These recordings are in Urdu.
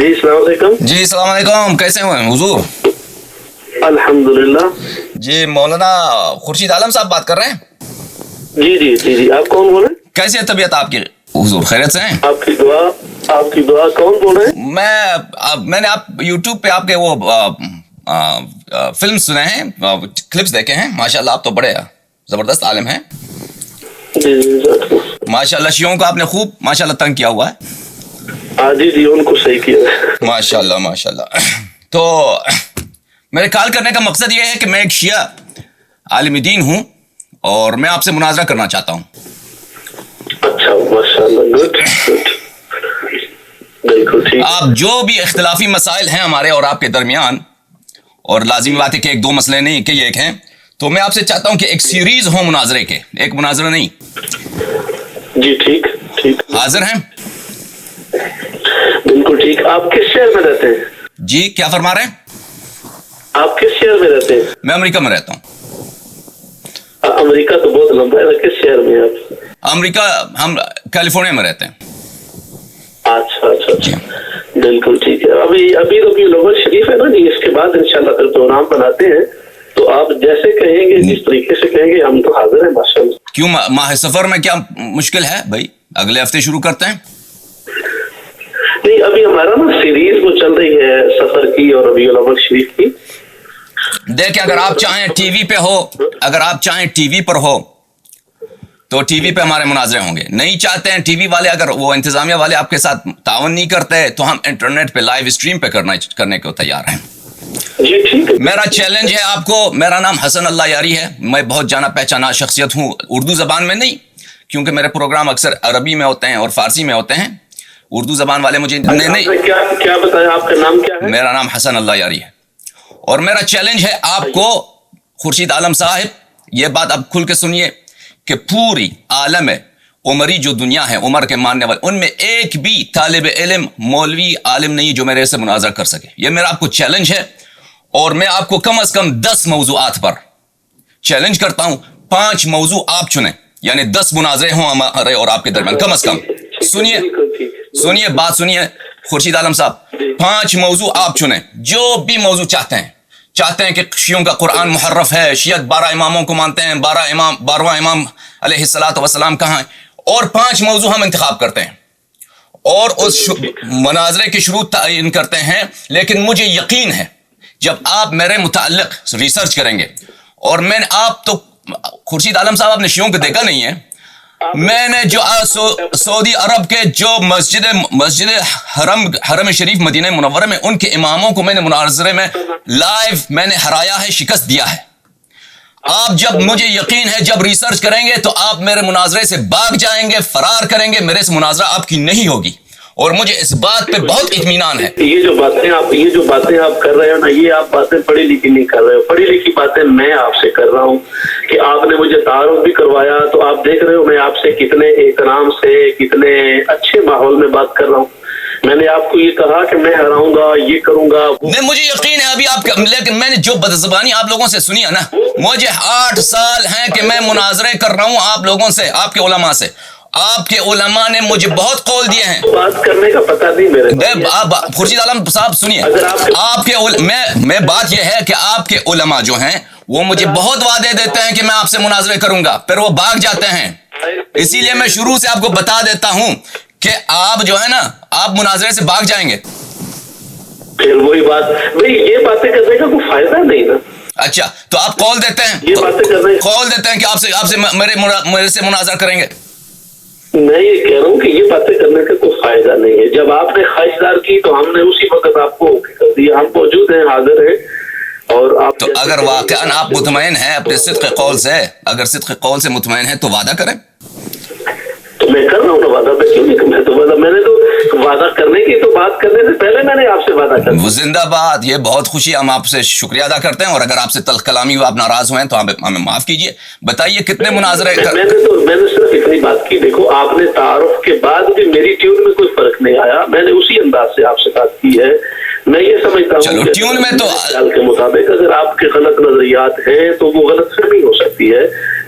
جی السلام علیکم. جی السلام علیکم، کیسے ہیں حضور؟ الحمدللہ. جی مولانا خورشید عالم صاحب بات کر رہے ہیں؟ جی جی جی جی آپ کون بول رہے ہیں؟ کیسی ہے طبیعت آپ کی حضور؟ خیریت سے ہیں؟ آپ کی دعا. کون بول رہے ہیں؟ میں نے آپ یوٹیوب پہ آپ کے وہ فلم سنے ہیں، کلپس دیکھے ہیں. ماشاءاللہ آپ تو بڑے زبردست عالم ہیں. جی جی ماشاءاللہ شیعوں کو آپ نے خوب ماشاءاللہ تنگ کیا ہوا ہے. جی جی ان کو صحیح کیا. ماشاءاللہ ماشاءاللہ. تو میرے کال کرنے کا مقصد یہ ہے کہ میں ایک شیعہ عالم دین ہوں اور میں آپ سے مناظرہ کرنا چاہتا ہوں. اچھا ماشاءاللہ. Good good. بالکل ٹھیک. آپ جو بھی اختلافی مسائل ہیں ہمارے اور آپ کے درمیان، اور لازمی بات ہے کہ ایک دو مسئلے نہیں کہ ایک ہیں، تو میں آپ سے چاہتا ہوں کہ ایک سیریز ہو مناظرے کے، ایک مناظرہ نہیں. جی ٹھیک ٹھیک. حاضر ہیں؟ بالکل ٹھیک. آپ کس شہر میں رہتے ہیں؟ جی کیا فرما رہے ہیں؟ آپ کس شہر میں رہتے ہیں؟ میں امریکہ میں رہتا ہوں. امریکہ تو بہت لمبا ہے. کس شہر میں آپ؟ امریکہ ہم کیلیفورنیا میں رہتے ہیں. اچھا اچھا اچھا. بالکل ٹھیک ہے. ابھی ربیع الاول شریف ہے نا جی، اس کے بعد انشاءاللہ پھر پروگرام بناتے ہیں، تو آپ جیسے کہیں گے جس طریقے سے کہیں گے ہم تو حاضر ہیں ماشاءاللہ. کیوں ماہ سفر میں کیا مشکل ہے بھائی؟ اگلے ہفتے شروع کرتے ہیں. نہیں ابھی ہمارا نا سیریز وہ چل رہی ہے سفر کی اور ربیع الاول شریف کی. دیکھیں اگر آپ چاہیں ٹی وی پہ ہو، اگر آپ چاہیں ٹی وی پر ہو تو ٹی وی پہ ہمارے مناظرے ہوں گے. نہیں چاہتے ہیں ٹی وی والے، اگر وہ انتظامیہ والے آپ کے ساتھ تعاون نہیں کرتے تو ہم انٹرنیٹ پہ لائیو اسٹریم پہ کرنے کو تیار ہیں. جی ٹھیک ہے. میرا چیلنج ہے آپ کو. میرا نام حسن اللہ یاری ہے. میں بہت جانا پہچانا شخصیت ہوں، اردو زبان میں نہیں، کیونکہ میرے پروگرام اکثر عربی میں ہوتے ہیں اور فارسی میں ہوتے ہیں. اردو زبان والے مجھے نہیں. کیا بتایا آپ کا نام کیا ہے؟ میرا نام حسن اللہ یاری ہے اور میرا چیلنج ہے آپ کو خورشید عالم صاحب، یہ بات اب کھل کے سنیے کہ پوری عالم عمری جو دنیا ہے، عمر کے ماننے والے، ان میں ایک بھی طالب علم مولوی عالم نہیں جو میرے سے مناظرہ کر سکے. یہ میرا آپ کو چیلنج ہے اور میں آپ کو کم از کم 10 موضوعات پر چیلنج کرتا ہوں. 5 موضوع آپ چنیں، یعنی 10 مناظرے ہوں ہمارے اور آپ کے درمیان کم از کم. سنیے بات سنیے خورشید عالم صاحب. 5 موضوع آپ چنیں، جو بھی موضوع چاہتے ہیں کہ شیعوں کا قرآن محرف ہے، شیعت 12 اماموں کو مانتے ہیں، 12واں امام علیہ الصلوۃ والسلام کہاں ہیں، اور 5 موضوع ہم انتخاب کرتے ہیں اور اس مناظرے کی شروع تعین کرتے ہیں. لیکن مجھے یقین ہے جب آپ میرے متعلق ریسرچ کریں گے، اور آپ تو خورشید عالم صاحب آپ نے شیعوں کو دیکھا نہیں ہے. میں نے جو سعودی عرب کے جو مسجد حرم شریف مدینہ منورہ میں ان کے اماموں کو میں نے مناظرے میں لائیو میں نے ہرایا ہے، شکست دیا ہے. آپ جب مجھے یقین ہے جب ریسرچ کریں گے تو آپ میرے مناظرے سے بھاگ جائیں گے، فرار کریں گے. میرے سے مناظرہ آپ کی نہیں ہوگی اور مجھے اس بات پہ بہت اطمینان ہے. یہ جو باتیں آپ کر رہے ہو نا، یہ آپ باتیں پڑھی لکھی نہیں کر رہے ہو. پڑھی لکھی باتیں میں آپ سے کر رہا ہوں کہ آپ نے مجھے تعارف بھی کروایا، تو آپ دیکھ رہے ہو میں آپ سے کتنے احترام سے، کتنے اچھے ماحول میں بات کر رہا ہوں. میں نے آپ کو یہ کہا کہ میں ہراؤں گا، یہ کروں گا. مجھے یقین ہے ابھی آپ، لیکن میں نے جو بدزبانی آپ لوگوں سے سنی ہے نا، مجھے 8 سال ہیں کہ میں مناظرے کر رہا ہوں آپ لوگوں سے، آپ کے علماء سے. آپ کے علماء نے مجھے بہت قول دیے ہیں. بات کرنے کا پتہ نہیں میرے. خورشید عالم صاحب سنیے، آپ کے میں بات یہ ہے کہ آپ کے علماء جو ہیں وہ مجھے بہت وعدے دیتے ہیں کہ میں آپ سے مناظرے کروں گا، پھر وہ بھاگ جاتے ہیں. اسی لیے میں شروع سے آپ کو بتا دیتا ہوں کہ آپ جو ہے نا، آپ مناظرے سے بھاگ جائیں گے. پھر وہی بات بھئی، یہ باتیں کرنے کا کوئی فائدہ نہیں نا. اچھا تو آپ قول دیتے ہیں، یہ باتیں کرنے قول دیتے ہیں کہ آپ سے میرے سے مناظرہ کریں گے. میں یہ کہہ رہا ہوں کہ یہ باتیں کرنے کا کوئی فائدہ نہیں ہے. جب آپ نے خواہشدار کی تو ہم نے اسی وقت آپ کو کر دیا. ہم موجود ہیں، حاضر ہیں. اور آپ تو اگر واقعاً آپ مطمئن ہیں اپنے صدق قول سے، اگر صدق قول سے مطمئن ہیں تو وعدہ کریں. تو میں کر رہا ہوں نا وعدہ. میں کیوں نہیں کروں؟ میں نے تو وعدہ کرنے کی تو بات کرنے سے پہلے میں نے آپ سے وعدہ کر. وہ زندہ باد. یہ بہت خوشی، ہم آپ سے شکریہ ادا کرتے ہیں، اور اگر آپ سے تلخ کلامی ہو، آپ ناراض ہوئے تو ہمیں معاف کیجیے. بتائیے کتنے مناظرے. میں نے صرف اتنی بات کی. دیکھو آپ نے تعارف کے بعد بھی میری ٹیون میں کوئی فرق نہیں آیا. میں نے اسی انداز سے آپ سے بات کی ہے. میں یہ سمجھتا ہوں کہ ٹیون میں تو خیال کے مطابق اگر آپ کے غلط نظریات ہیں تو وہ غلط فہمی ہو سکتی ہے.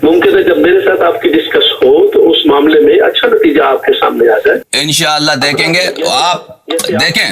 ممکن ہے جب میرے ساتھ آپ کی ڈسکس ہو تو اس معاملے میں اچھا نتیجہ آپ کے سامنے آ جائے. انشاءاللہ دیکھیں گے. آپ دیکھیں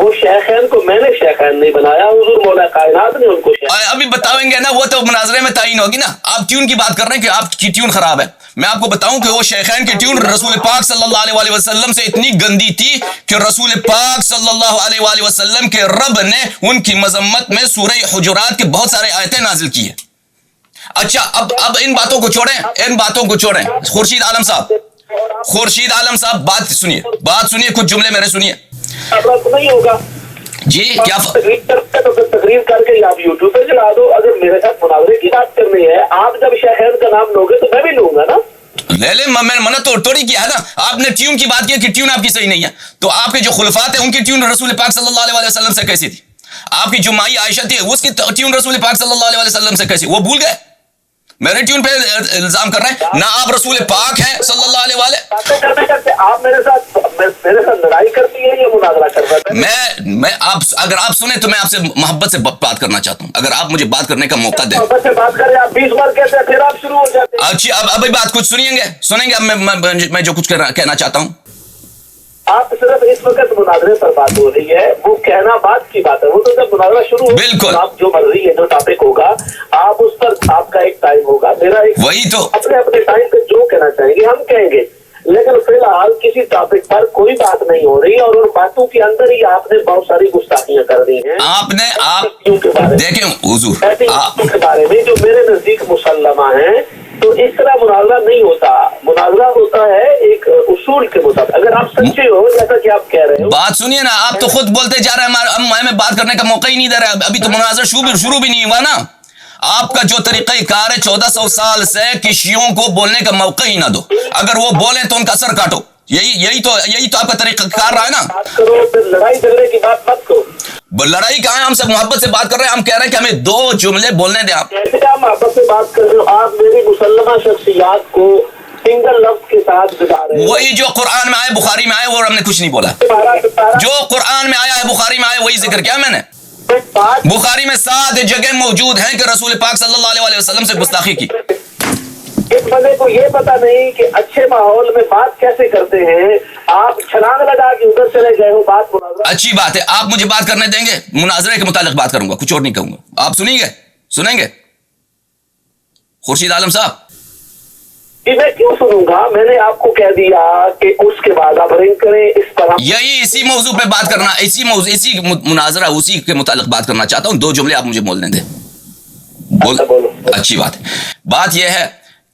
وہ شیخین کو میں نے شیخین نہیں بنایا، حضور مولا کائنات نے ان کو شیخین۔ ابھی بتائیں گے نا، وہ تو مناظرے میں تعین ہوگی نا۔ آپ ٹیون کی بات کر رہے ہیں کہ آپ کی ٹیون خراب ہے، میں آپ کو بتاؤں کہ وہ شیخین کی ٹیون رسول پاک صلی اللہ علیہ وسلم سے اتنی گندی تھی کہ رسول پاک صلی اللہ علیہ وسلم کے رب نے ان کی مذمت میں سورہ حجرات کے بہت سارے آیتیں نازل کی ہیں۔ اچھا اب ان باتوں کو چھوڑیں، خورشید عالم صاحب بات سنیے، کچھ جملے میرے سنیے نہیں ہوگا جی۔ کیا تقریر کر کے آپ یوٹیوب پہ چلا دو، اگر میرے ساتھ مناظرے کی بات کرنی ہے، آپ جب شیخین کا نام لو گے تو میں بھی لوں گا نا۔ لے لے، میں نے منع توڑی کیا ہے نا۔ آپ نے ٹیون کی بات کی کہ ٹیون آپ کی صحیح نہیں ہے، تو آپ کے جو خلفات ہیں ان کی ٹیون رسول پاک صلی اللہ علیہ وسلم سے کیسی تھی؟ آپ کی جو مائی عائشہ تھی اس کی ٹیون رسول پاک صلی اللہ علیہ وسلم سے کیسی؟ وہ بھول گئے؟ میرے ٹیون پہ الزام کر رہے ہیں نہ، آپ رسول پاک ہیں صلی اللہ علیہ وسلم۔ آپ میرے ساتھ لڑائی کرتی ہے یا مناظرہ کر رہا ہے؟ میں اگر آپ سنیں تو میں آپ سے محبت سے بات کرنا چاہتا ہوں، اگر آپ مجھے بات کرنے کا موقع دیں۔ محبت سے بات کریں، آپ 20 بار کہتے ہیں پھر آپ شروع ہو جاتے ہیں۔ اچھی، اب ابھی بات کچھ سنیں گے اب میں جو کچھ کہنا چاہتا ہوں۔ آپ صرف اس وقت مناظرے پر بات ہو رہی ہے، وہ کہنا بات کی بات ہے، وہ تو جب مناظرہ شروع ہو بالکل، آپ جو مرضی ہے، جو ٹاپک ہوگا آپ اس پر، آپ کا ایک ٹائم ہوگا، میرا ایک، وہی تو اپنے ٹائم پہ جو کہنا چاہیں گے ہم کہیں گے، لیکن فی الحال کسی ٹاپک پر کوئی بات نہیں ہو رہی، اور ان باتوں کے اندر ہی آپ نے بہت ساری گستاخیاں کر دی ہیں۔ آپ دیکھیں حضور کے بارے میں جو میرے نزدیک مسلمہ ہیں، تو اس طرح مناظرہ نہیں ہوتا، مناظرہ ہوتا ہے ایک اصول کے مطابق۔ اگر آپ سچے ہو جیسا کہ آپ کہہ رہے ہو، بات سنیے نا، آپ تو خود بولتے جا رہے ہیں، ہمیں بات کرنے کا موقع ہی نہیں دے رہے، ابھی تو مناظرہ شروع بھی نہیں ہوا نا۔ آپ کا جو طریقہ کار ہے 1400 سال سے کہ شیعوں کو بولنے کا موقع ہی نہ دو، اگر وہ بولیں تو ان کا سر کاٹو، یہی تو آپ کا طریقہ کار رہا ہے نا۔ بات کرو، پھر لڑائی جھگڑے کی بات مت کرو۔ لڑائی کہاں ہے؟ ہم سب محبت سے بات کر رہے ہیں، ہم کہہ رہے ہیں کہ ہمیں 2 جملے بولنے دیں۔ آپ کیسے آپ محبت سے بات کر رہے ہو؟ آپ میری مسلمہ شخصیات کو سنگل لفظ کے ساتھ بتا رہے ہیں۔ وہی جو قرآن میں آئے، بخاری میں آئے، وہ ہم نے کچھ نہیں بولا۔ جو قرآن میں آیا ہے، بخاری میں آیا، وہی ذکر کیا میں نے۔ بخاری میں 7 جگہ موجود ہیں کہ رسول پاک صلی اللہ علیہ وسلم سے گستاخی کی۔ اس بندے کو یہ پتا نہیں کہ اچھے ماحول میں بات کیسے کرتے ہیں، آپ چھلانگ لگا کے ادھر چلے گئے ہو، بات مناظرہ۔ اچھی بات ہے، آپ مجھے بات کرنے دیں گے، مناظرے کے متعلق بات کروں گا، کچھ اور نہیں کہوں گا۔ آپ سنیں گے خورشید عالم صاحب؟ جی میں کیوں سنوں گا، میں نے آپ کو کہہ دیا کہ اس کے بعد آپ رنگ کریں اس پر۔ اسی موضوع پہ بات کرنا، اسی مناظرہ اسی کے متعلق بات کرنا چاہتا ہوں۔ 2 جملے آپ مجھے بولنے دیں۔ بولو۔ اچھی بات ہے۔ بات یہ ہے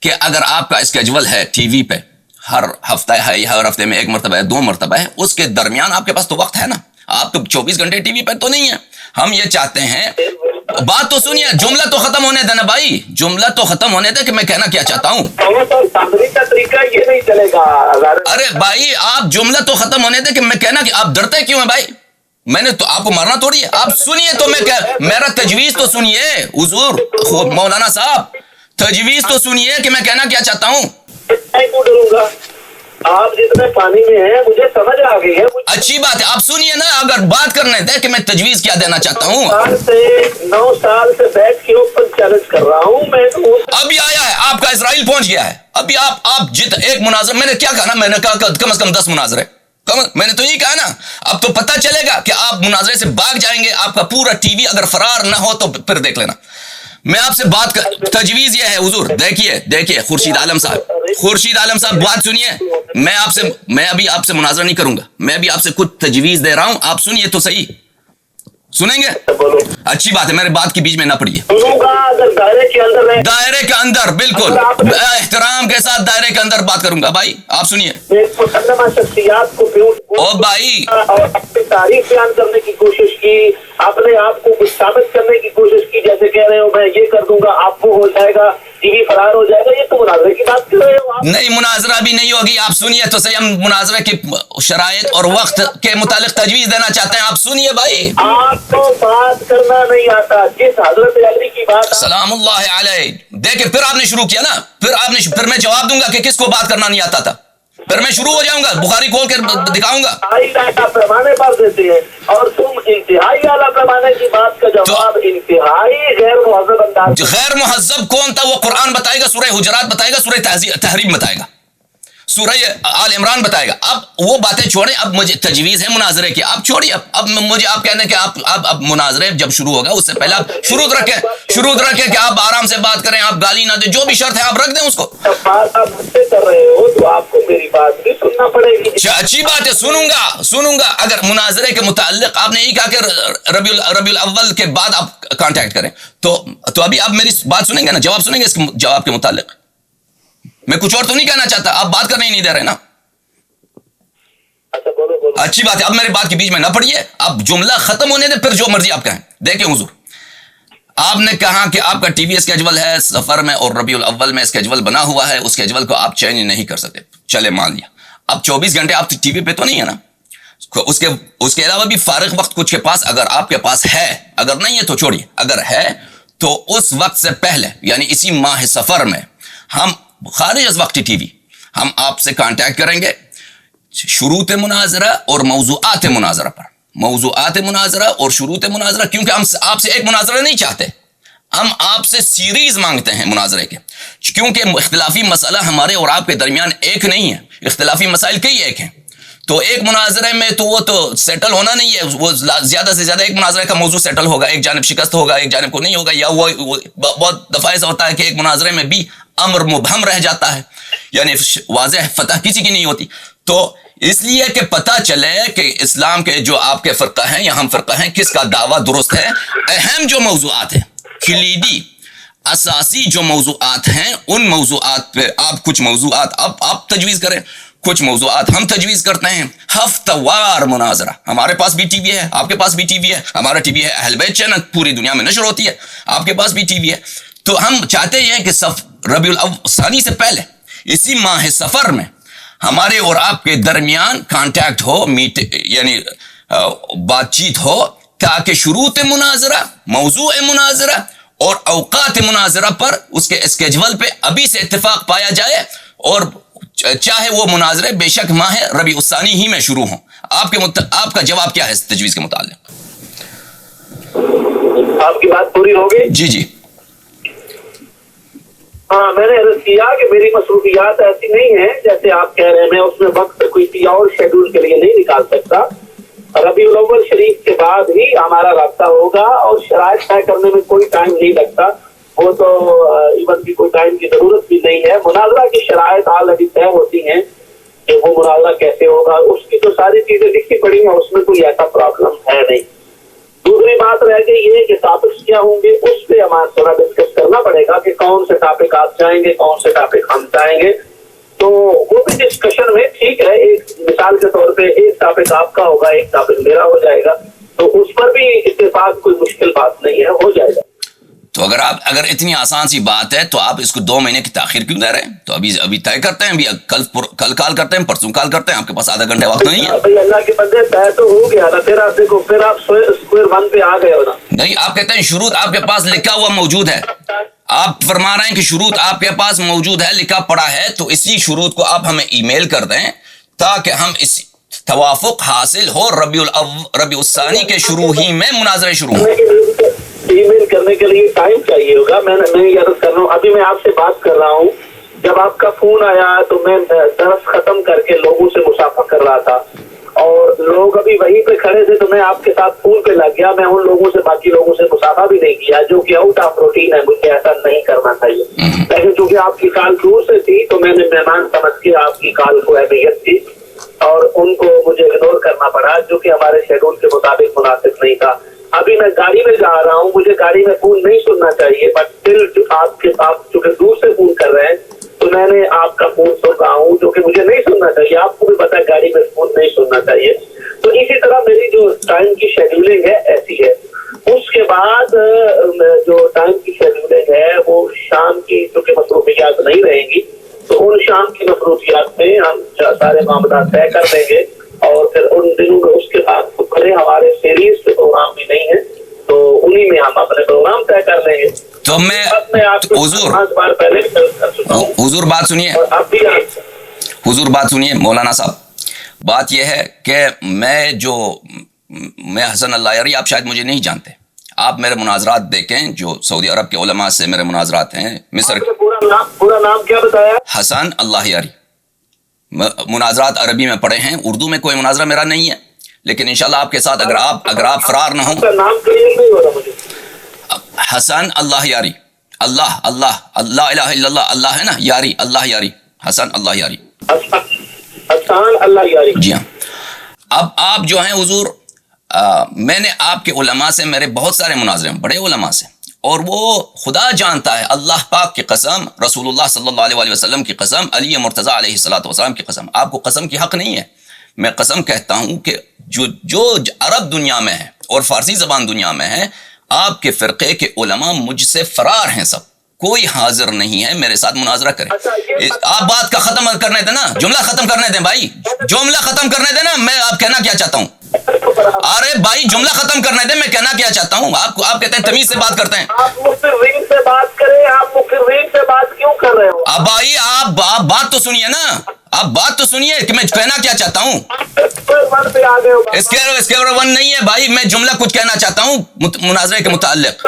کہ اگر آپ کا اسکیجول ہے ٹی وی پہ ہر ہفتے ہے، ہر ہفتے میں 1 مرتبہ ہے، 2 مرتبہ ہے، اس کے درمیان آپ کے پاس تو وقت ہے نا، آپ تو 24 گھنٹے ٹی وی پہ تو نہیں ہے۔ ہم یہ چاہتے ہیں، بات تو سنیے، جملہ تو ختم ہونے دینا بھائی، جملہ تو ختم ہونے دے کہ میں کہنا کیا چاہتا ہوں۔ کا طریقہ یہ نہیں چلے گا۔ ارے بھائی آپ جملہ تو ختم ہونے دے کہ میں کہنا کہ آپ ڈرتے کیوں ہیں بھائی؟ میں نے تو آپ کو مارنا تھوڑی ہے، آپ سنیے تو میرا تجویز تو سنیے حضور مولانا صاحب، تجویز تو سنیے کہ میں کہنا کیا چاہتا ہوں۔ میں کیوں ڈروں گا؟ آپ جتنے پانی میں ہیں مجھے سمجھ آ گئی ہے۔ اچھی بات ہے، آپ سنیے نا، اگر بات کرنے دیں کہ میں تجویز کیا دینا چاہتا ہوں۔ 9 سال سے بیٹھ کے اوپن چیلنج کر رہا ہوں میں، ابھی آیا ہے آپ کا، اسرائیل پہنچ گیا ہے، ابھی آپ ایک مناظر، میں نے کیا کہا نا، میں نے کہا کم از کم 10 مناظرے، میں نے تو یہی کہا نا۔ اب تو پتہ چلے گا کہ آپ مناظرے سے بھاگ جائیں گے، آپ کا پورا ٹی وی اگر فرار نہ ہو تو پھر دیکھ لینا۔ میں آپ سے بات تجویز یہ ہے حضور، دیکھیے خورشید عالم صاحب بات سنیے، میں ابھی آپ سے مناظرہ نہیں کروں گا، میں ابھی آپ سے کچھ تجویز دے رہا ہوں، آپ سنیے تو صحیح، سنیں گے؟ اچھی بات ہے، میرے بات کی بیچ میں نہ پڑیے۔ دائرے کے اندر بالکل احترام کے ساتھ دائرے کے اندر بات کروں گا بھائی، آپ سنیے۔ شخصیات کو او بھائی، اپنی تاریخ بیان کرنے کی کوشش کی، اپنے آپ کو کچھ ثابت کرنے کی کوشش کی، جیسے کہہ رہے ہو میں یہ کر دوں گا، آپ کو ہو جائے گا، ٹی وی فرار ہو جائے گا، یہ تو مناظرے کی بات کر رہے ہو۔ نہیں، مناظرہ بھی نہیں ہوگی، آپ سنیے تو صحیح، ہم مناظرے کی شرائط اور وقت کے متعلق تجویز دینا چاہتے ہیں، آپ سنیے بھائی۔ آپ کو بات کرنا نہیں آتا، جس حضرت علی کی بات سلام اللہ علیہ، دیکھیں پھر آپ نے شروع کیا نا، پھر میں جواب دوں گا کہ کس کو بات کرنا نہیں آتا تھا، پھر میں شروع ہو جاؤں گا، بخاری کھول کے دکھاؤں گا۔ پیمانے پر دیتے ہیں اور تم انتہائی اعلیٰ پیمانے کی بات کا جواب انتہائی غیر مہذب انداز۔ غیر مہذب کون تھا؟ وہ قرآن بتائے گا، سورہ حجرات بتائے گا، سورہ تحریم بتائے گا۔ سورہ آل عمران بتائے گا. اب وہ باتیں چھوڑیں, اب مجھے تجویز ہے مناظرے کی, آپ چھوڑیے. اب مجھے آپ کہنے کہ آپ اب مناظرے جب شروع ہوگا اس سے پہلے آپ شروط رکھیں کہ آپ آرام سے بات کریں, آپ گالی نہ دیں, جو بھی شرط ہے آپ رکھ دیں اس کو. بات آپ مجھ سے کر رہے ہو تو آپ کو میری بات بھی سننا پڑے گی. اچھی بات ہے, سنوں گا. اگر مناظرے کے متعلق آپ نے یہ کہا کہ ربیع الاول کے بعد آپ کانٹیکٹ کریں, تو ابھی آپ میری بات سنیں گے نا, جواب سنیں گے اس کے جواب کے متعلق. میں کچھ اور تو نہیں کہنا چاہتا, آپ بات کرنے ہی نہیں دے رہے نا. اچھی بات ہے, اب میری بات کے بیچ میں نہ پڑیے, اب جملہ ختم ہونے دیں, پھر جو مرضی آپ کہیں. دیکھیں حضور, آپ نے کہا کہ آپ کا ٹی وی اسکیجول ہے سفر میں اور ربیع الاول میں اسکیجول بنا ہوا ہے, اس اسکیجول کو آپ چینج نہیں کر سکتے. چلے مان لیا, اب 24 گھنٹے آپ ٹی وی پہ تو نہیں ہے نا, اس کے علاوہ بھی فارغ وقت کچھ کے پاس اگر آپ کے پاس ہے, اگر نہیں ہے تو چھوڑیے, اگر ہے تو اس وقت سے پہلے یعنی اسی ماہ سفر میں ہم خارج از وقت ٹی وی ہم آپ سے کانٹیکٹ کریں گے شروط مناظرہ اور موضوعات مناظرہ پر. موضوعات مناظرہ اور شروط مناظرہ, کیونکہ ہم آپ سے ایک مناظرہ نہیں چاہتے, ہم آپ سے سیریز مانگتے ہیں مناظرے کے, کیونکہ اختلافی مسئلہ ہمارے اور آپ کے درمیان ایک نہیں ہے, اختلافی مسائل کئی ایک ہیں. تو ایک مناظرے میں تو وہ تو سیٹل ہونا نہیں ہے, وہ زیادہ سے زیادہ ایک مناظرے کا موضوع سیٹل ہوگا, ایک جانب شکست ہوگا, ایک جانب کو نہیں ہوگا, یا وہ بہت دفعہ ایسا ہوتا ہے کہ ایک مناظرے میں بھی امر مبہم رہ جاتا ہے, یعنی واضح فتح کسی کی نہیں ہوتی. تو اس لیے کہ پتہ چلے کہ اسلام کے جو آپ کے فرقہ ہیں یا ہم فرقہ ہیں, کس کا دعویٰ درست ہے. اہم جو موضوعات ہیں, کلیدی اساسی جو موضوعات ہیں, ان موضوعات پہ آپ کچھ موضوعات آپ تجویز کریں, کچھ موضوعات ہم تجویز کرتے ہیں. ہفتہ وار مناظرہ, ہمارے پاس بھی ٹی وی ہے, آپ کے پاس بھی ٹی وی ہے, ہمارا ٹی وی ہے اہل بیت چینل, پوری دنیا میں نشر ہوتی ہے, آپ کے پاس بھی ٹی وی ہے. تو ہم چاہتے ہیں کہ ربیع الاول سے پہلے اسی ماہ سفر میں ہمارے اور آپ کے درمیان کانٹیکٹ ہو, یعنی بات چیت ہو, تاکہ شروط مناظرہ, موضوع مناظرہ اور اوقات مناظرہ پر اس کے اسکیجول پہ ابھی سے اتفاق پایا جائے, اور چاہے وہ مناظرے بے شک ماہ ربیع الثانی ہی میں شروع ہوں. آپ کا جواب کیا ہے اس تجویز کے متعلق؟ آپ کی بات پوری ہو گئی؟ جی. ہاں, میں نے عرض کیا کہ میری مصروفیات ایسی نہیں ہیں جیسے آپ کہہ رہے ہیں, میں اس میں وقت کوئی اور شیڈول کے لیے نہیں نکال سکتا. ربیع الاول شریف کے بعد ہی ہمارا رابطہ ہوگا, اور شرائط طے کرنے میں کوئی ٹائم نہیں لگتا, وہ تو ایون کی کوئی ٹائم کی ضرورت بھی نہیں ہے. مناظرہ کی شرائط آلریڈی طے ہوتی ہیں کہ وہ مناظرہ کیسے ہوگا, اس کی تو ساری چیزیں لکھی پڑی ہیں, اس میں کوئی ایسا پرابلم ہے نہیں. دوسری بات رہ گئی یہ کہ ٹاپکس کیا ہوں گے, اس پہ ہمیں تھوڑا ڈسکس کرنا پڑے گا کہ کون سے ٹاپک آپ چاہیں گے, کون سے ٹاپک ہم چاہیں گے. تو وہ بھی ڈسکشن میں ٹھیک ہے, ایک مثال کے طور پہ ایک ٹاپک آپ کا ہوگا, ایک ٹاپک میرا ہو جائے گا, تو اس پر بھی اتفاق کوئی مشکل بات نہیں ہے, ہو جائے گا. تو اگر اتنی آسان سی بات ہے تو آپ اس کو 2 مہینے کی تاخیر کیوں دے رہے ہیں؟ تو ابھی طے کرتے ہیں, ابھی کل کال کرتے ہیں, پرسوں کال کرتے ہیں, آپ کے پاس آدھا گھنٹے وقت نہیں ہے. بھائی اللہ کے بندے طے تو ہو گیا نا, پھر آپ دیکھو, پھر آپ اسکوائر 1 پہ آ گئے ہو نا. نہیں, آپ کہتے ہیں شروط آپ کے پاس لکھا ہوا موجود ہے, آپ فرما رہے ہیں کہ شروط آپ کے پاس موجود ہے, لکھا پڑا ہے, تو اسی شروط کو آپ ہمیں ای میل کر دیں تاکہ ہم اس توافق حاصل ہو, ربیع الثانی کے شروع ہی میں مناظرے شروع ہوں. ای میل کرنے کے لیے ٹائم چاہیے ہوگا. میں یہ عرض کر رہا ہوں, ابھی میں آپ سے بات کر رہا ہوں, جب آپ کا فون آیا تو میں درس ختم کر کے لوگوں سے مصافحہ کر رہا تھا, اور لوگ ابھی وہیں پہ کھڑے تھے, تو میں آپ کے ساتھ فون پہ لگ گیا. میں ان لوگوں سے, باقی لوگوں سے مصافحہ بھی نہیں کیا, جو کہ آؤٹ آف روٹین ہے, مجھے ایسا نہیں کرنا چاہیے. لیکن چونکہ آپ کی کال دور سے تھی تو میں نے مہمان سمجھ کے آپ کی کال کو اہمیت دی, اور ان کو مجھے اگنور کرنا پڑا, جو کہ ہمارے شیڈول کے مطابق مناسب نہیں تھا. ابھی میں گاڑی میں جا رہا ہوں, مجھے گاڑی میں فون نہیں سننا چاہیے, بٹ اسٹل آپ چونکہ دور سے فون کر رہے ہیں تو میں نے آپ کا فون سن رہا ہوں, جو کہ مجھے نہیں سننا چاہیے. آپ کو بھی پتا ہے گاڑی میں فون نہیں سننا چاہیے. تو اسی طرح میری جو ٹائم کی شیڈولنگ ہے ایسی ہے. اس کے بعد جو ٹائم کی شیڈولنگ ہے وہ شام کی چونکہ مصروفیات نہیں رہیں گی, تو ان شام کی مصروفیات میں ہم سارے معاملات طے کر دیں گے, اور پھر ان دنوں میں اس کے بعد ہمارے سیریز کے پروگرام بھی نہیں ہے, تو انہی میں ہم اپنے پروگرام طے کر لیں گے. تو میں حضور بات سنیے, حضور بات سنیے مولانا صاحب, بات یہ ہے کہ میں حسن اللہ یاری, آپ شاید مجھے نہیں جانتے, آپ میرے مناظرات دیکھیں جو سعودی عرب کے علماء سے میرے مناظرات ہیں. مصر پورا نام کیا بتایا؟ حسن اللہ یاری. مناظرات عربی میں پڑھے ہیں، اردو میں کوئی مناظرہ میرا نہیں ہے، لیکن انشاءاللہ آپ کے ساتھ اگر آپ فرار نہ ہوں. حسن اللہ یاری، اللہ اللہ اللہ الہ الا اللہ، اللہ ہے نا، یاری اللہ یاری، حسن اللہ یاری، حسن اللہ یاری. جی ہاں. اب آپ جو ہیں حضور، میں نے آپ کے علماء سے، میرے بہت سارے مناظرے ہیں بڑے علماء سے، اور وہ خدا جانتا ہے، اللہ پاک کی قسم، رسول اللہ صلی اللہ علیہ وسلم کی قسم، علی مرتضیٰ علیہ السلام کی قسم، آپ کو قسم کی حق نہیں ہے. میں قسم کہتا ہوں کہ جو عرب دنیا میں ہے اور فارسی زبان دنیا میں ہے، آپ کے فرقے کے علماء مجھ سے فرار ہیں، سب کوئی حاضر نہیں ہے میرے ساتھ مناظرہ کریں. آپ بات کا ختم کرنے دیں نا، جملہ ختم کرنے دیں بھائی، جملہ ختم کرنے دیں نا. میں آپ کہنا کیا چاہتا ہوں، ارے بھائی جملہ ختم کرنے دیں، میں کہنا کیا چاہتا ہوں. آپ کہتے ہیں تمیز سے بات کرتے ہیں. آپ مقررین سے بات کریں، آپ مقررین سے بات کیوں کر رہے ہو؟ اب بھائی آپ بات تو سنیے نا، آپ بات تو سنیے کہ میں کہنا کیا چاہتا ہوں. اسکیور ون نہیں ہے بھائی، میں جملہ کچھ کہنا چاہتا ہوں مناظرے کے متعلق.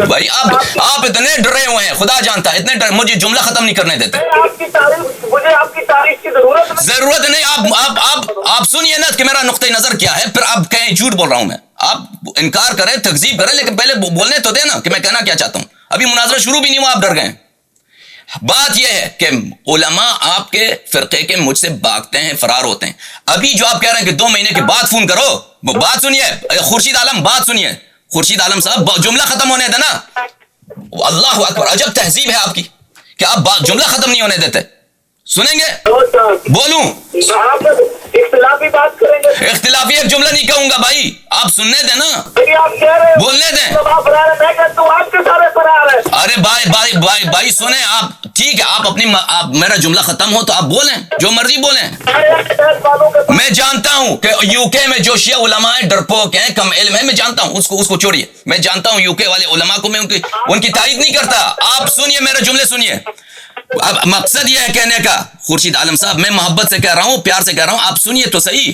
بھائی آپ اتنے ڈرے ہوئے ہیں، خدا جانتا ہے اتنے ڈرے، مجھے جملہ ختم نہیں کرنے دیتے. مجھے آپ کی تعریف کی ضرورت نہیں. آپ سنیے نا کہ میرا نقطۂ نظر کیا ہے، پھر آپ کہیں جھوٹ بول رہا ہوں میں. آپ انکار کریں، تکذیب کریں، لیکن پہلے بولنے تو دیں نا کہ میں کہنا کیا چاہتا ہوں. ابھی مناظرہ شروع بھی نہیں ہوا، آپ ڈر گئے. بات یہ ہے کہ علماء آپ کے فرقے کے مجھ سے بھاگتے ہیں، فرار ہوتے ہیں. ابھی جو آپ کہہ رہے ہیں کہ 2 مہینے کے بعد فون کرو، وہ بات سنیے خورشید عالم، بات سنیے خورشید عالم صاحب، جملہ ختم ہونے دینا. اللہ اکبر، عجب تہذیب ہے آپ کی کہ آپ جملہ ختم نہیں ہونے دیتے. سنیں گے؟ بولوں؟ اختلافی بات کریں گے. اختلافی ایک جملہ نہیں کہوں گا بھائی، آپ سننے دیں نا، بولنے دیں. ارے بھائی سنیں آپ، ٹھیک ہے، آپ میرا جملہ ختم ہو تو آپ بولیں، جو مرضی بولیں. میں جانتا ہوں کہ یو کے میں جو شیعہ علماء ہیں ڈرپوک ہیں، کم علم ہیں، میں جانتا ہوں، اس کو چھوڑیے. میں جانتا ہوں یو کے والے علماء کو، میں ان کی تائید نہیں کرتا. آپ سنیے میرے جملے سنیے. اب مقصد یہ ہے کہنے کا، خورشید عالم صاحب میں محبت سے کہہ رہا ہوں، پیار سے کہہ رہا ہوں، آپ سنیے تو صحیح.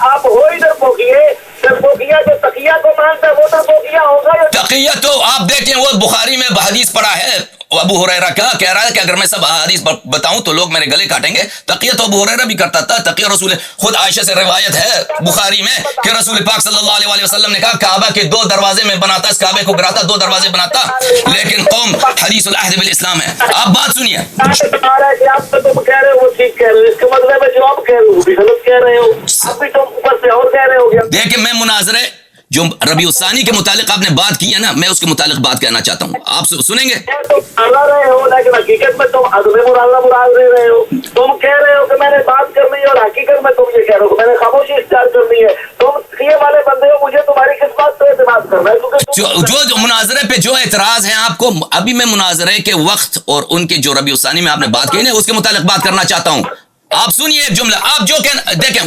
آپ ہو ادھر بوکیا جو تقیہ کو مانتا ہے وہ تو بوکیا ہوگا. تقیہ تو آپ دیکھیں، وہ بخاری میں حدیث پڑھا ہے ابو ہریرہ کا، کہہ رہا ہے کہ اگر میں سب حدیث بتاؤں تو لوگ میرے گلے کاٹیں گے. تقیہ تو ابو ہریرہ بھی کرتا تھا. تقیہ رسول، خود عائشہ سے روایت ہے بخاری میں کہ رسول پاک صلی اللہ علیہ وسلم نے کہا کعبہ کے 2 دروازے میں بناتا، اس کعبے کو گراتا، 2 دروازے بناتا، لیکن قوم حدیث العہد بالاسلام ہے. آپ بات سنیے. آپ تو تم کہہ رہے ہو وہ ٹھیک کہہ رہے ہو، اس کا مطلب ہے جو آپ کہہ رہے ہو بھی غلط کہہ رہے ہو، آپ بھی تو اوپر سے اور کہہ رہے ہو. دیکھیں میں مناظرے جو ربیع الثانی کے متعلق آپ نے بات کی ہے نا، میں اس کے متعلق بات کہنا چاہتا ہوں، آپ سنیں گے. رہے ہو لیکن حقیقت میں تم عدم مراد رہے ہو. تم کہہ رہے ہو کہ میں نے بات کرنی ہے اور حقیقت میں تم یہ کہہ رہے ہو کہ میں نے خاموشی اختیار کرنی ہے. تم یہ والے بندے ہو، مجھے تمہاری کس بات پہ اعتراض کرنا ہے؟ جو مناظرے پہ جو اعتراض ہیں آپ کو، ابھی میں مناظرے کے وقت اور ان کے جو ربیع الثانی میں آپ نے بات کی نا، اس کے متعلق بات کرنا چاہتا ہوں. آپ سنیے ایک جملہ، آپ جو دیکھیں،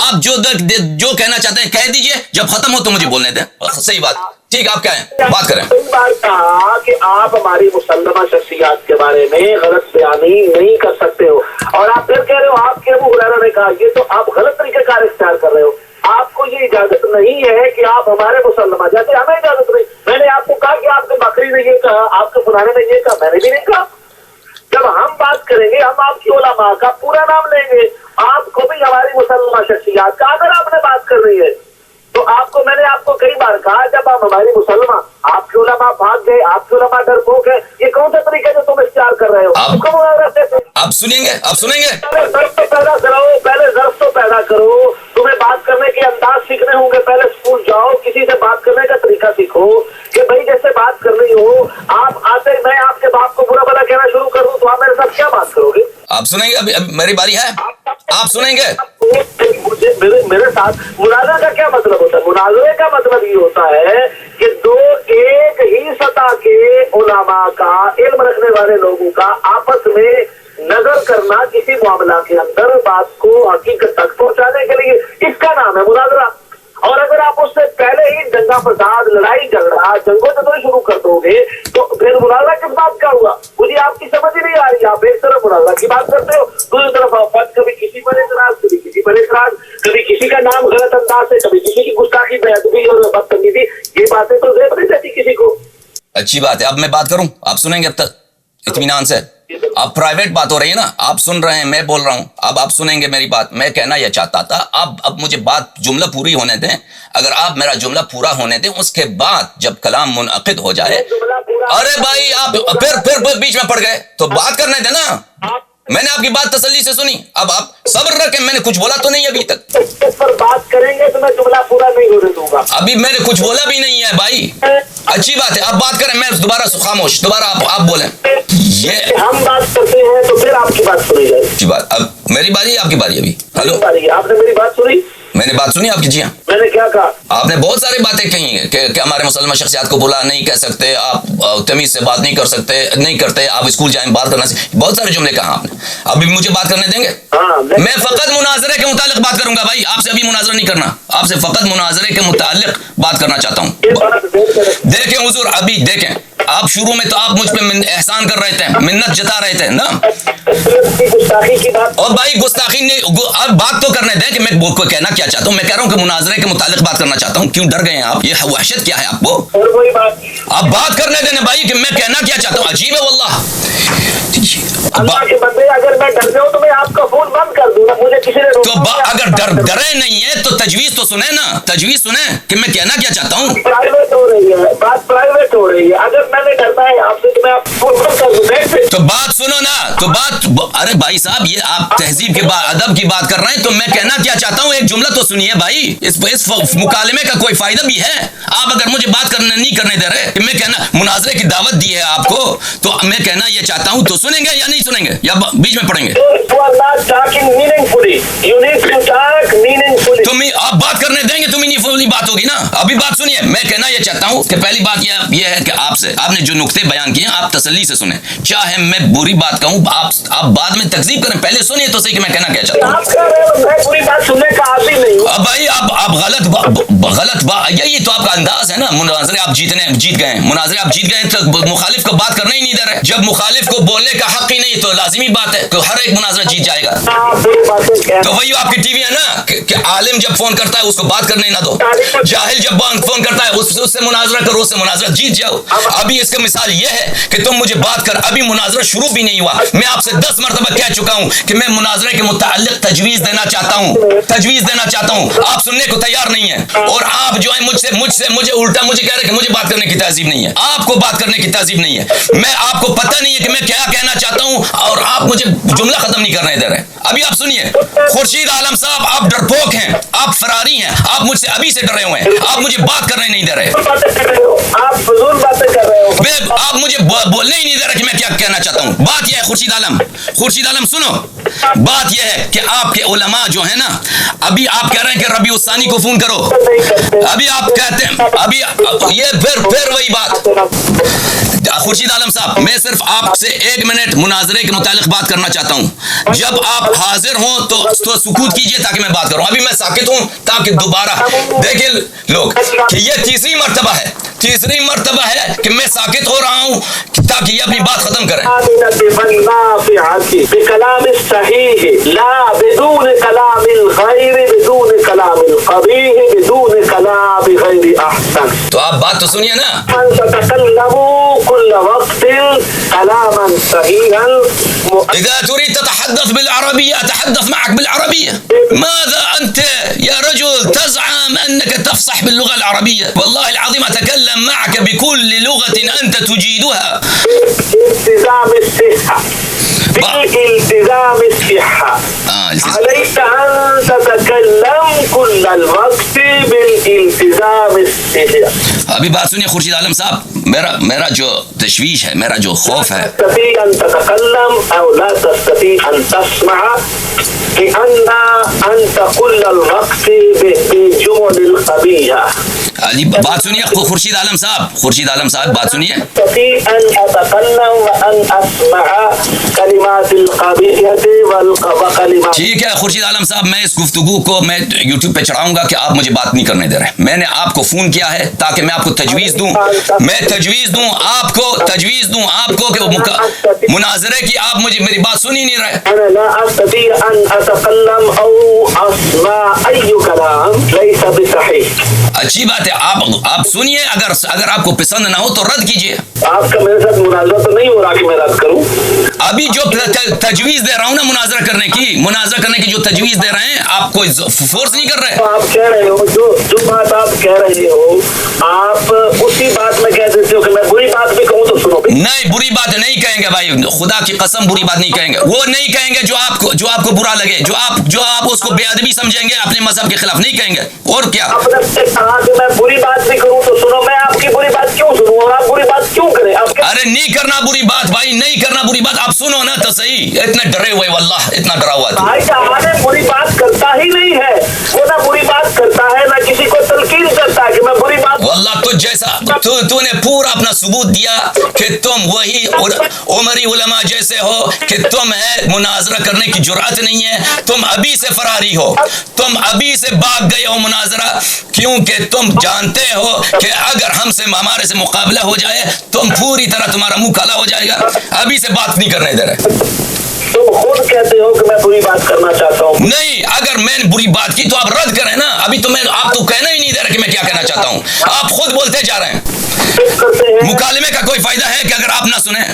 آپ جو کہنا چاہتے ہیں کہہ دیجئے، جب ختم ہو تو مجھے بولنے دیں. صحیح بات، ٹھیک، آپ کہیں، بات کریں. بات کہا کہ آپ ہماری مسلمہ شخصیات کے بارے میں غلط بیانی نہیں کر سکتے ہو، اور آپ پھر کہہ رہے ہو آپ کے ابو ہریرہ نے کہا. یہ تو آپ غلط طریقہ کار اختیار کر رہے ہو. آپ کو یہ اجازت نہیں ہے کہ آپ ہمارے مسلمہ، جیسے ہمیں اجازت نہیں. میں نے آپ کو کہا کہ آپ کے بکری نے یہ کہا، آپ کے پرانے نے یہ کہا، میں نے بھی نہیں کہا. جب ہم بات کریں گے، ہم آپ کی علماء کا پورا نام لیں گے، آپ کو بھی ہماری مسلمہ شخصیات کا. اگر آپ نے بات کر رہی ہے تو آپ کو، میں نے آپ کو کئی بار کہا، جب آپ ہماری مسلمہ، آپ کے علماء بھاگ گئے، آپ کے علماء ڈرپوک ہے، یہ کون سا طریقہ جو تم اختیار کر رہے ہو؟ آپ سنیں گے، آپ سنیں گے. ضرف تو پیدا کرو، پہلے ضرف تو پیدا کرو. تمہیں بات کرنے کے انداز سیکھنے ہوں گے، پہلے اسکول جاؤ، کسی سے بات کرنے کا طریقہ سیکھو کہ بھائی جیسے بات کرنی ہو. آپ آتے، میں آپ کے باپ کو برا بلا کہنا شروع کر دوں تو آپ میرے ساتھ کیا بات کرو گے؟ آپ سنیں گے، ابھی میری باری ہے، آپ سنیں گے. میرے ساتھ مناظرہ کا کیا مطلب ہوتا ہے؟ مناظرے کا مطلب یہ ہوتا ہے کہ 2 ایک ہی سطح کے علماء کا، علم رکھنے والے لوگوں کا آپس میں نظر کرنا کسی معاملہ کے اندر، بات کو حقیقت تک پہنچانے کے لیے، اس کا نام ہے مناظرہ. اور اگر آپ اس سے پہلے ہی دنگا فساد، لڑائی جھگڑا، جنگوں سے شروع کر دو گے تو پھر مناظرہ کس بات کا ہوا؟ مجھے آپ کی سمجھ ہی نہیں آ رہی. آپ ایک طرف مناظرہ کی بات کرتے ہو، دوسری طرف آپ کبھی کسی پر اعتراض، کبھی کسی پر اعتراض، کبھی کسی کا نام غلط انداز سے، کبھی کسی کی گستاخی، بےادبی اور بدتمیزی. یہ باتیں تو زیب نہیں دیتی کسی کو. اچھی بات ہے. اب میں بات کروں، آپ سنیں گے اب تک اطمینان سے. اب پرائیویٹ بات ہو رہی ہے نا, آپ سن رہے ہیں, میں بول رہا ہوں, اب آپ سنیں گے میری بات. میں کہنا یہ چاہتا تھا, اب مجھے بات جملہ پوری ہونے دیں. اگر آپ میرا جملہ پورا ہونے دیں, اس کے بعد جب کلام منعقد ہو جائے, ارے بھائی آپ پھر بیچ میں پڑ گئے تو بات کرنے دیں نا. میں نے آپ کی بات تسلی سے سنی, اب آپ صبر رکھیں, میں نے کچھ بولا تو نہیں ابھی تک. اس پر بات کریں گے تو میں جملہ پورا نہیں ہونے دوں گا. ابھی میں نے کچھ بولا بھی نہیں ہے بھائی. اچھی بات ہے, آپ بات کریں, میں دوبارہ خاموش, دوبارہ آپ بولیں. یہ ہم بات کرتے ہیں تو پھر آپ کی بات سنی جائے. اچھی بات, اب میری باری ہے آپ کی باری ابھی. ہلو, آپ نے میری بات سنی؟ میں نے بات سنی آپ کی. جی ہاں, میں نے کیا کہا؟ آپ نے بہت ساری باتیں کہی ہیں کہ ہمارے مسلمان شخصیات کو بلا نہیں کہہ سکتے, آپ تمیز سے بات نہیں کر سکتے, نہیں کرتے, آپ اسکول جائیں بات کرنا, بہت سارے جملے کہا آپ نے. ابھی مجھے بات کرنے دیں گے؟ میں فقط مناظرے کے متعلق بات کروں گا بھائی, آپ سے ابھی مناظرہ نہیں کرنا, آپ سے فقط مناظرے کے متعلق بات کرنا چاہتا ہوں. دیکھیں حضور, ابھی دیکھیں, آپ شروع میں تو آپ مجھ پہ احسان کر رہے تھے, منت جتا رہے تھے نا. اور بھائی گستاخی نہیں, اب بات تو کرنے دیں کہ میں کہنا کیا چاہتا ہوں. میں کہہ رہا ہوں کہ مناظرے کے متعلق بات کرنا چاہتا ہوں. کیوں ڈر گئے ہیں آپ؟ یہ وحشت کیا ہے آپ کو؟ آپ بات کرنے دیں بھائی کہ میں کہنا کیا چاہتا ہوں. عجیب ہے واللہ. اللہ کے بندے, اگر میں ڈر جاؤں تو میں آپ کا فون بند کر دوں گا. مجھے کسی نے تو اگر ڈرے نہیں ہے تو تجویز تو سنیں نا, تجویز سنیں کہ میں کہنا کیا چاہتا ہوں. پرائیویٹ ہو رہی ہے بات, پرائیویٹ ہو رہی ہے. اگر میں نے ڈرنا ہے آپ سے تو میں آپ کو فون بند کر دوں. تو بات سنو نا, تو بات, ارے بھائی صاحب, یہ آپ تہذیب کے بعد ادب کی بات کر رہے ہیں, تو میں کہنا کیا چاہتا ہوں ایک جملہ تو سنیے بھائی. اس مکالمے کا کوئی فائدہ بھی ہے؟ آپ اگر مجھے بات نہیں کرنے دے رہے کہ میں کہنا مناظرے کی دعوت دی ہے آپ کو, تو میں کہنا یہ چاہتا ہوں, تو سنیں گے یا نہیں سنیں گے, یا بیچ میں پڑیں گے؟ تم آپ بات کرنے دیں گے تو میننگفلی بات ہوگی نا. ابھی بات سنیے, میں کہنا یہ چاہتا ہوں کہ پہلی بات یہ ہے کہ آپ نے جو نقطے بیان کیے ہیں آپ تسلی سے سنیں. چاہے میں بری بات کہوں, آپ بعد میں تکذیب کریں, پہلے سنیے تو صحیح کہ میں کہنا کیا چاہتا ہوں. اب بھائی آپ غلط یہی تو آپ کا انداز ہے نا. مناظرے آپ جیت گئے, مناظرے آپ جیت گئے تو مخالف کو بات کرنا ہی نہیں دے رہے. جب مخالف کو بولنے کا حق ہی نہیں تو لازمی بات ہے کہ ہر ایک مناظرہ جیت جائے گا. تو وہی آپ کی ٹی وی ہے نا کہ عالم جب فون کرتا ہے اس کو بات کرنے نہ دو, جاہل جب فون کرتا ہے اس سے مناظرہ کرو, اس سے مناظرہ جیت جاؤ. ابھی اس کا مثال یہ ہے کہ تم مجھے بات کر, ابھی مناظرہ شروع بھی نہیں ہوا, میں آپ سے 10 مرتبہ کہہ چکا ہوں کہ میں مناظرے کے متعلق تجویز دینا چاہتا ہوں, آپ سننے کو تیار نہیں ہیں. اور آپ جو ہے مجھے الٹا مجھے کہہ رہے کہ مجھے بات کرنے کی تہذیب نہیں ہے. آپ کو بات کرنے کی تہذیب نہیں ہے. میں آپ کو پتہ نہیں ہے کہ میں کیا کہنا چاہتا ہوں, اور آپ مجھے جملہ ختم نہیں کرنے دے رہے. ابھی آپ سنیے, خورشید عالم صاحب, آپ ڈرپوک ہیں, آپ فراری ہیں, آپ مجھ سے ابھی سے ڈرے ہوئے ہیں, آپ مجھے بات کرنے نہیں دے رہے. آپ مجھے بولنے ہی نہیں دے رہے کہ میں کیا کہنا چاہتا ہوں. بات یہ ہے خورشید عالم سنو, بات یہ ہے کہ آپ کے علماء جو ہیں نا, ابھی آپ کہہ رہے ہیں کہ ربیع الثانی کو فون کرو, ابھی آپ کہتے ہیں, ابھی یہ پھر وہی بات. خورشید عالم صاحب, میں صرف آپ سے 1 منٹ مناظرے کے متعلق بات کرنا چاہتا ہوں. جب آپ حاضر ہوں تو سکوت کیجئے تاکہ میں بات کروں. ابھی میں ساکت ہوں تاکہ دوبارہ دیکھیں لوگ کہ یہ تیسری مرتبہ ہے کہ میں ساکت ہو رہا ہوں تاکہ یہ اپنی بات ختم کریں. بکلام صحیح لا بدون کلام الغیر بدون کلام القبیح بدون کلام غیر احسن. تو آپ بات تو سنیے نا. كل وقت كلاما صحيحا. إذا تريد تتحدث بالعربية أتحدث معك بالعربية. ماذا أنت يا رجل تزعم أنك تفصح باللغة العربية؟ والله العظيم أتكلم معك بكل لغة أنت تجيدها. بالالتزام الصحة. عليك أن تتكلم كل الوقت بالالتزام الصحة. ابھی بات سنیے خورشید عالم صاحب, میرا جو تشویش ہے, میرا جو خوف ہے, تستطيع أن تتكلم أو لا تستطيع أن تسمع لأن أنت كل الوقت بالجمل القبيحة. علی بات سنیے خورشید عالم صاحب بات سنیے. تستطيع أن أتكلم وأن أسمع كلمات القبيحة وكلمات. ٹھیک ہے خورشید عالم صاحب, میں اس گفتگو کو میں یوٹیوب پہ چڑھاؤں گا کہ آپ مجھے بات نہیں کرنے دے رہے. میں نے آپ کو فون کیا ہے تاکہ میں آپ کو تجویز دوں آپ کو کہ مناظرے کی آپ مجھے میری بات سن ہی نہیں رہے. أنا لا أستطيع أن أتكلم أو أسمع أي كلام ليس بصحيح. اچھی بات بات ہے. آپ سنیے, اگر آپ کو پسند نہ ہو تو رد کیجیے. آپ کا میرے ساتھ مناظرہ تو نہیں ہو رہا کہ میں رد کروں. ابھی جو تجویز دے رہا ہوں نا مناظرہ کرنے کی جو تجویز دے رہے ہیں, آپ کوئی فورس نہیں کر رہے. آپ کہہ رہے ہو جو بات آپ کہہ رہے ہو, آپ اسی بات میں کہہ دیتے ہو کہ میں بری بات بھی کہوں تو سنو. نہیں, بری بات نہیں کہیں گے بھائی, خدا کی قسم بری بات نہیں کہیں گے. وہ نہیں کہیں گے جو آپ کو برا لگے, جو آپ اس کو بے ادبی سمجھیں گے, اپنے مذہب کے خلاف نہیں کہیں گے. اور کیا آپ نے کہا کہ میں بری بات بھی کروں تو سنو. میں آپ کی بری بات کیوں سنوں اور آپ بری بات کیوں کریں؟ ارے نہیں کرنا بری بات بھائی, نہیں کرنا بری بات. آپ سنو نا تو صحیح. اتنے ڈرے ہوئے واللہ, اتنا ڈرا ہوا تھا. بھائی صاحب بری بات کرتا ہی نہیں ہے, وہ نہ بری بات کرتا ہے نہ کسی کو تلقین کرتا ہے کہ میں بری بات. واللہ تو جیسا تو نے پورا اپنا ثبوت دیا کہ تم وہی عمری علماء جیسے ہو کہ تم ہے مناظرہ کرنے کی جرأت نہیں ہے. تم ابھی سے فراری ہو, تم ابھی سے بھاگ گئے ہو مناظرہ, کیونکہ تم جانتے ہو کہ اگر ہمارے سے مقابلہ ہو جائے تم پوری طرح تمہارا منہ کالا ہو جائے گا. ابھی سے بات نہیں کرنے دے رہے. تم خود کہتے ہو کہ میں بری بات کرنا چاہتا ہوں. نہیں, اگر میں نے بری بات کی تو آپ رد کریں نا. ابھی تو آپ تو کہنا ہی نہیں دے رہے کہ میں کیا کہنا چاہتا ہوں. آپ خود بولتے جا رہے ہیں. مکالمے کا کوئی فائدہ ہے کہ اگر آپ نہ سنیں؟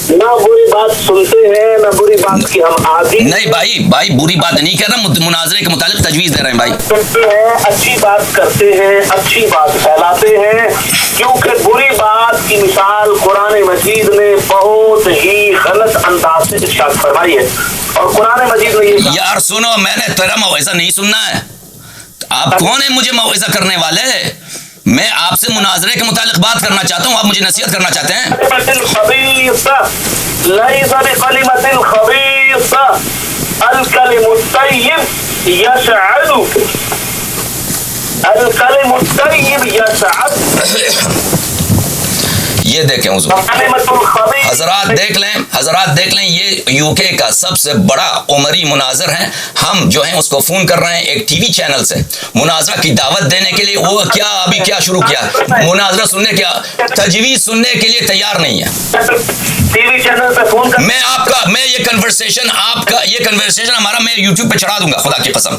نہ بری بات سنتے ہیں نہ بری بات کی ہم عادی. نہیں بھائی بری بات نہیں کہہ رہا, مناظرے کے متعلق تجویز دے رہے ہیں بھائی. سنتے ہیں, اچھی بات کرتے ہیں, اچھی بات پھیلاتے ہیں, کیونکہ بری بات کی مثال قرآن مجید نے بہت ہی غلط انداز سے ارشاد فرمائی ہے. اور قرآن مجید میں یہ یار سنو, میں نے تیرا موعظہ نہیں سننا ہے. آپ کون ہیں مجھے موعظہ کرنے والے؟ میں آپ سے مناظرے کے متعلق بات کرنا چاہتا ہوں, آپ مجھے نصیحت کرنا چاہتے ہیں. ليس بكلمة الخبيث الكلم الطيب يسعد. الكلم الطيب يسعد. یہ دیکھیں حضور, حضرات دیکھ لیں یہ یو کے کا سب سے بڑا عمری مناظر ہیں. ہم جو ہیں اس کو فون کر رہے ہیں ایک ٹی وی چینل سے مناظرہ کی دعوت دینے کے لیے. وہ کیا شروع کیا مناظرہ سننے, کیا تجویز سننے کے لیے تیار نہیں ہے. ٹی وی چینل پہ فون کر, میں یہ کنورسیشن ہمارا میں یوٹیوب پہ چڑھا دوں گا خدا کی قسم,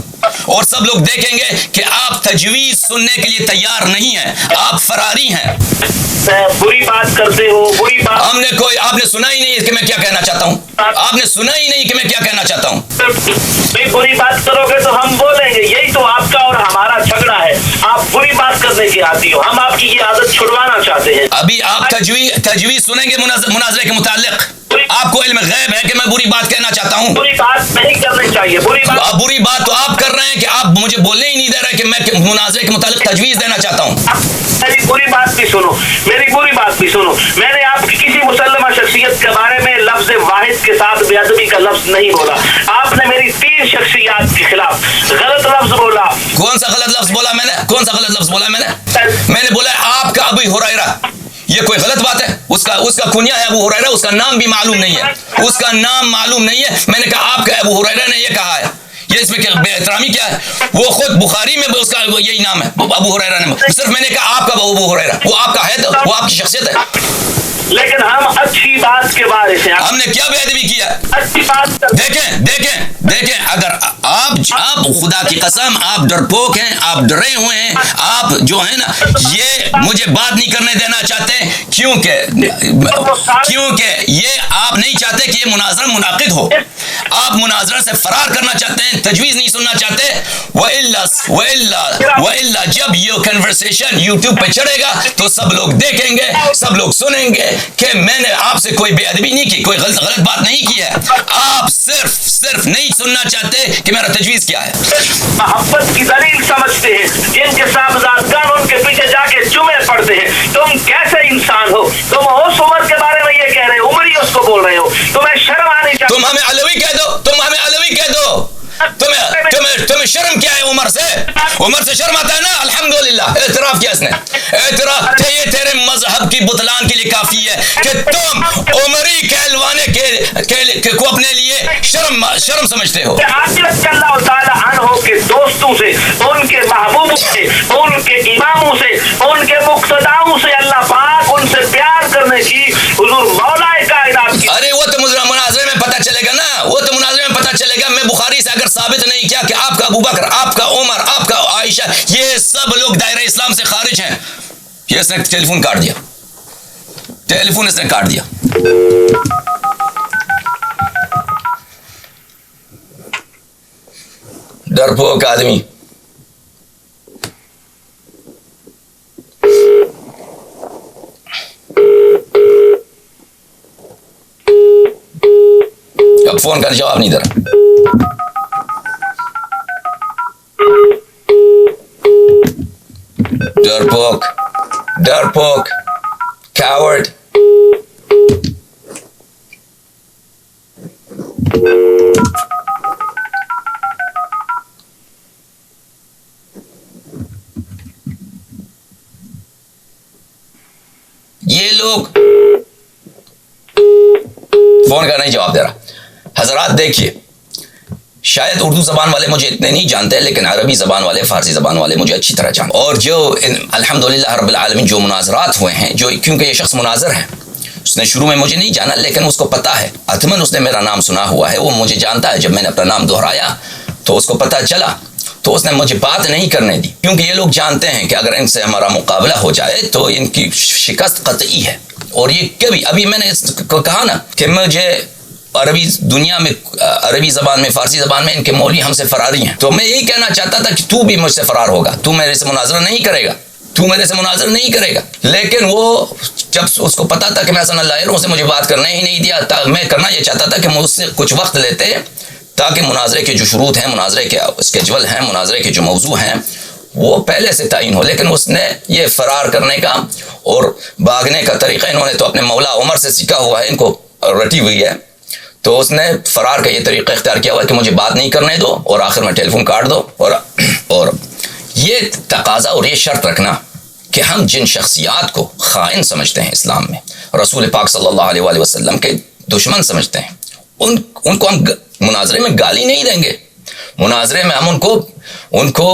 اور سب لوگ دیکھیں گے کہ آپ تجویز سننے کے لیے تیار نہیں ہیں, آپ فراری ہیں. بری بات کرتے ہو, بری بات آپ نے سنا ہی نہیں کہ میں کیا کہنا چاہتا ہوں. آپ نے سنا ہی نہیں کہ میں کیا کہنا چاہتا ہوں. بری بات کرو گے تو ہم بولیں گے. یہی تو آپ کا اور ہمارا جھگڑا ہے. آپ بری بات کرنے کی عادی ہو, ہم آپ کی یہ عادت چھڑوانا چاہتے ہیں. ابھی آپ تجویز سنیں گے مناظرے کے متعلق. آپ کو علم غیب ہے کہ میں بری بات کہنا چاہتا ہوں. بری بات نہیں کرنی چاہیے. بری بات تو آپ کر رہے ہیں کہ آپ مجھے بولنے ہی نہیں دے رہے کہ میں مناظرے کے متعلق تجویز دینا چاہتا ہوں. میری بری بات بھی سنو. میں نے آپ کی کسی مسلمہ شخصیت کے بارے میں لفظ واحد کے ساتھ بے ادبی کا لفظ نہیں بولا. آپ نے میری 3 شخصیات کے خلاف غلط لفظ بولا. کون سا غلط لفظ بولا میں نے؟ میں نے بولا آپ کا ابو ہریرہ. یہ کوئی غلط بات ہے؟ اس کا کنیا ہے ابو ہریرہ, اس کا نام بھی معلوم نہیں ہے. میں نے کہا آپ کا ابو ہریرہ نے یہ کہا ہے, یہ اس میں بے احترامی کیا ہے؟ وہ خود بخاری میں اس کا یہی نام ہے ابو ہریرہ نے. صرف میں نے کہا آپ کا ابو ہریرہ, وہ آپ کا ہے, وہ آپ کی شخصیت ہے. لیکن ہم اچھی بات کے بارے سے ہم نے کیا بے ادبی کیا؟ اچھی بات دیکھیں اگر آپ خدا کی قسم آپ ڈرپوک ہیں, آپ ڈرے ہوئے ہیں, آپ جو ہیں نا یہ مجھے بات نہیں کرنے دینا چاہتے کیونکہ یہ آپ نہیں چاہتے کہ یہ مناظرہ منعقد ہو. آپ مناظرہ سے فرار کرنا چاہتے ہیں, تجویز نہیں سننا چاہتے. وَإِلَّا جب یہ کنورسیشن یوٹیوب پہ چڑھے گا تو سب لوگ دیکھیں گے, سب لوگ سنیں گے کہ میں نے آپ سے کوئی بے ادبی نہیں کی, کوئی غلط بات نہیں کی ہے. آپ صرف نہیں سننا چاہتے کہ میرا تجویز کیا ہے. محبت کی دلیل سمجھتے ہیں, جن کے صاحبزادگان ان کے پیچھے جا کے جمعے پڑھتے ہیں. تم کیسے انسان ہو؟ تم اس عمر کے بارے میں یہ کہہ رہے ہو, عمری اس کو بول رہے ہو. تمہیں شرم آنی چاہیے. تم ہمیں علوی کہہ دو. تمہیں شرم کیا ہے عمر سے شرم آتا ہے نا. الحمدللہ اعتراف کیا اس نے, اعتراف یہ تیرے مذہب کی بطلان کے لیے کافی ہے کہ تم عمری کہلوانے کو اپنے لیے شرم سمجھتے ہو. اللہ تعالیٰ عنہ کے دوستوں سے, ان کے محبوبوں سے, ان کے اماموں سے, ان کے مقتداؤں سے اللہ پاک ان سے پیار کرنے کی حضور مولا کائنات کی. ارے وہ تو مناظرے میں پتہ چلے گا نا, میں بخاری سے اگر ثابت نہیں کیا کہ آپ کا ابو بکر, آپ کا عمر, آپ کا عائشہ، یہ سب لوگ دائرہ اسلام سے خارج ہیں. یہ اس نے ٹیلی فون کاٹ دیا، ٹیلی فون اس نے کاٹ دیا. ڈرپوک آدمی. اب فون کا جواب نہیں دے رہا. ڈرپوک، ڈرپوک، کاورڈ. یہ لوگ فون کا نہیں جواب دے رہا. حضرات دیکھیے، شاید اردو زبان والے مجھے اتنے نہیں جانتے، لیکن عربی زبان والے، فارسی زبان والے مجھے اچھی طرح جانتے. اور جو الحمدللہ رب العالمین جو مناظرات ہوئے ہیں، جو کیونکہ یہ شخص مناظر ہے، اس نے شروع میں مجھے نہیں جانا، لیکن اس کو پتا ہے، حتماً اس نے میرا نام سنا ہوا ہے، وہ مجھے جانتا ہے. جب میں نے اپنا نام دہرایا تو اس کو پتا چلا، تو اس نے مجھے بات نہیں کرنے دی، کیونکہ یہ لوگ جانتے ہیں کہ اگر ان سے ہمارا مقابلہ ہو جائے تو ان کی شکست قطعی ہے. اور یہ کبھی، ابھی میں نے اس کو کہا نا کہ مجھے عربی دنیا میں، عربی زبان میں، فارسی زبان میں ان کے مولوی ہم سے فراری ہیں، تو میں یہی کہنا چاہتا تھا کہ تو بھی مجھ سے فرار ہوگا، تو میرے سے مناظرہ نہیں کرے گا، تو میرے سے مناظرہ نہیں کرے گا. لیکن وہ جب اس کو پتا تھا کہ میں حسن اللہ سے مجھے بات کرنے ہی نہیں دیا، میں کرنا یہ چاہتا تھا کہ مجھ سے کچھ وقت لیتے تاکہ مناظرے کے جو شروط ہیں، مناظرے کے اسکیجول ہیں، مناظرے کے جو موضوع ہیں وہ پہلے سے تعین ہو. لیکن اس نے یہ فرار کرنے کا اور بھاگنے کا طریقہ انہوں نے تو اپنے مولا عمر سے سیکھا ہوا ہے، ان کو رٹی ہوئی ہے. تو اس نے فرار کا یہ طریقہ اختیار کیا ہوا ہے کہ مجھے بات نہیں کرنے دو اور آخر میں ٹیلی فون کاٹ دو. اور یہ تقاضا اور یہ شرط رکھنا کہ ہم جن شخصیات کو خائن سمجھتے ہیں اسلام میں، رسول پاک صلی اللہ علیہ وآلہ وسلم کے دشمن سمجھتے ہیں، ان کو ہم مناظرے میں گالی نہیں دیں گے. مناظرے میں ہم ان کو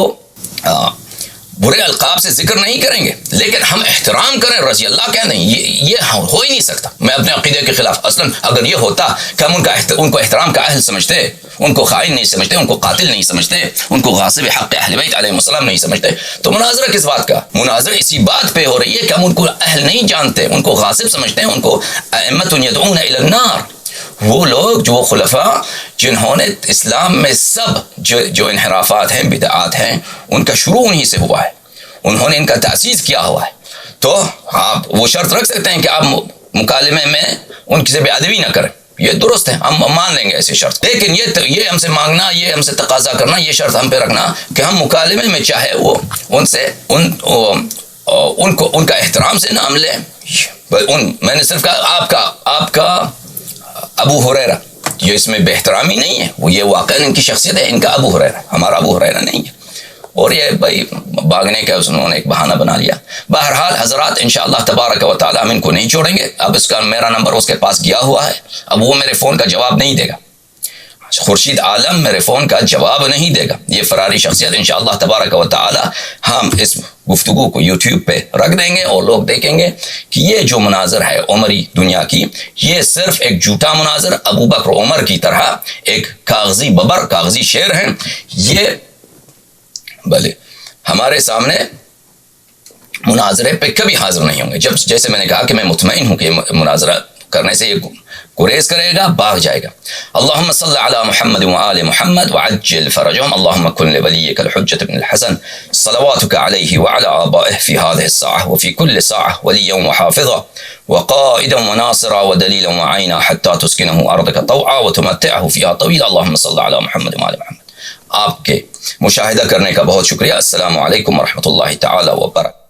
برے القاب سے ذکر نہیں کریں گے، لیکن ہم احترام کریں. رضی اللہ کہہ دیں، یہ ہو ہی نہیں سکتا. میں اپنے عقیدے کے خلاف، اصلا اگر یہ ہوتا کہ ہم ان کو احترام کا اہل سمجھتے، ان کو خائن نہیں سمجھتے، ان کو قاتل نہیں سمجھتے، ان کو غاصب حق اہل بیت علیہ السلام نہیں سمجھتے، تو مناظرہ کس بات کا؟ مناظرہ اسی بات پہ ہو رہی ہے کہ ہم ان کو اہل نہیں جانتے، ان کو غاصب سمجھتے ہیں، ان کو ائمۃ یدعون الی النار. وہ لوگ جو خلفاء جنہوں نے اسلام میں سب جو انحرافات ہیں، بدعات ہیں، ان کا شروع انہی سے ہوا ہے، انہوں نے ان کا تأسیس کیا ہوا ہے. تو آپ وہ شرط رکھ سکتے ہیں کہ آپ مکالمے میں ان سے بے ادبی نہ کریں، یہ درست ہے، ہم مان لیں گے ایسی شرط. لیکن یہ ہم سے مانگنا، یہ ہم سے تقاضا کرنا، یہ شرط ہم پہ رکھنا کہ ہم مکالمے میں چاہے وہ ان کا احترام سے نام لیں. میں نے صرف کہا آپ کا ابو ہریرہ، یہ اس میں بے احترامی نہیں ہے، وہ یہ واقعا ان کی شخصیت ہے، ان کا ابو ہریرہ، ہمارا ابو ہریرہ نہیں ہے. اور یہ بھائی بھاگنے کا انہوں نے ایک بہانہ بنا لیا. بہرحال حضرات، انشاءاللہ تبارک و تعالی ہم ان کو نہیں چھوڑیں گے. اب اس کا میرا نمبر اس کے پاس گیا ہوا ہے، اب وہ میرے فون کا جواب نہیں دے گا. خورشید عالم میرے فون کا جواب نہیں دے گا. یہ فراری شخصیت انشاءاللہ تبارک و تعالی ہم اس گفتگو کو یوٹیوب پہ رکھ دیں گے اور لوگ دیکھیں گے کہ یہ جو مناظر ہے عمری دنیا کی، یہ صرف ایک جھوٹا مناظر، ابو بکر عمر کی طرح ایک کاغذی ببر، کاغذی شعر ہیں. یہ بھلے ہمارے سامنے مناظرے پہ کبھی حاضر نہیں ہوں گے. جیسے میں نے کہا کہ میں مطمئن ہوں کہ مناظرہ کرنے سے یہ گریز کرے گا، بھاگ جائے گا. اللہم صلی علی محمد وآل محمد وعجل فرجهم. اللہم کن لولیک الحجة بن الحسن صلواتک علیہ وعلى آبائه في هذه الساعة وفي كل ساعة وليا وحافظا وقائدا وناصرا ودليلا وعينا حتى تسكنه أرضك طوعا وتمتعه فيها طويلا. اللہم صلی علی محمد وآل محمد. آپ کے مشاہدہ کرنے کا بہت شکریہ. السلام علیکم ورحمۃ اللہ تعالی وبرکاتہ.